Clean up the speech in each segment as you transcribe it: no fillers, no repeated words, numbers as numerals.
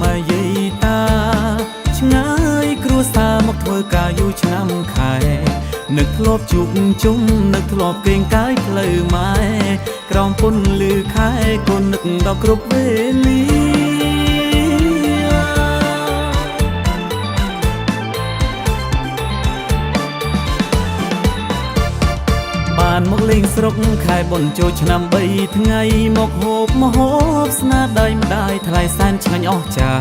ម៉ែយាយតាឆ្ងាយគ្រួសារមកធ្វើការយូរឆ្នាំខែនឹកធ្លាប់ជួបជុំនឹកធ្លាប់កេងកាយផ្លូវម៉ែក្រោមពន្លឺខែកូននឹកដល់គ្រប់វេលាបានមកលេងស្រុកខែបុណ្យចូលឆ្នាំ3ថ្ងៃមកហូបមហូបស្នាដៃម្ដាយថ្លៃសែនឆ្ងាញ់អស់ចា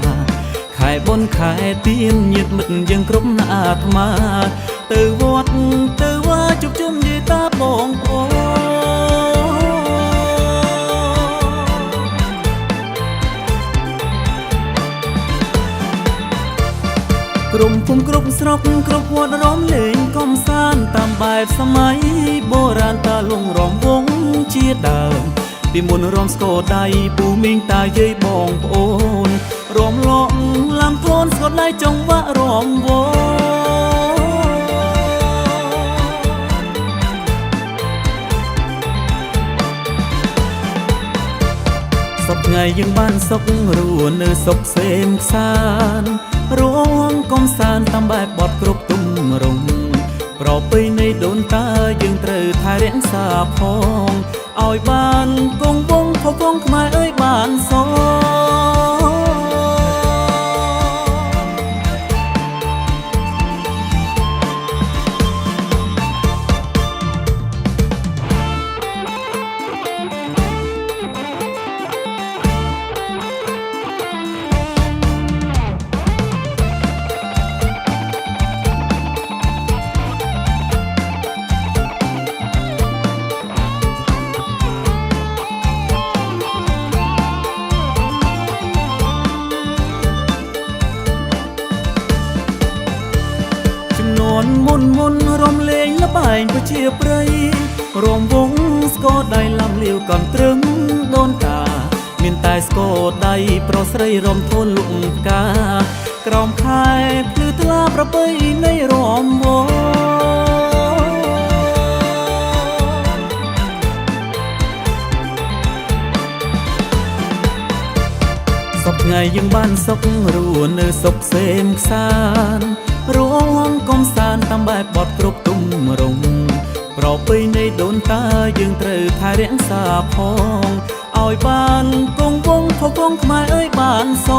ខែបុណ្យខែទៀនញាតិមិត្តយើងគ្រប់ណាអាត្មាទៅវត្តទៅវាជុំជុំយាយតាបងប្អូនក្រុមភូមិគ្រប់ស្រុកគ្រប់វត្តរំលេងកំសាន្តតាមបែបសម័យបុរាណតាលងរំវងជាដើមពីមុនរំស្គរដៃពូមីងតាយាយបងប្អូនរំលងឡាំធនស្គរដៃចង្វាក់រំវងសពថ្ងៃយើងបានសុខរស់នៅសុខសេមសានរួងកំសាន្តតាមបែបបទគ្រប់ទម្រង់ប្រពៃណីដូនតាយើងត្រូវថែរក្សាផងឲ្យបានគង់វង្សផងវង្សខ្មែរអើយបានសមុនរំលេងលបែងប្រជាប្រិយរំវងស្គរដៃឡំលាវកន្ទ្រឹងដូនតាមានតែស្គរដៃប្រុសស្រីរំធនលុកផ្កាក្រោមខែភ្លឺថ្លាប្រពៃណីរំវងសពថ្ងៃយើងបានសុខរស់នៅសុខសេមសានរួងកំសាន្តតាមបែបបទគ្រប់ទម្រង់ប្រពៃណីដូនតាយើងត្រូវថែរក្សាផងឲ្យបានគង់វង្សផងវង្សខ្មែរអើយបានស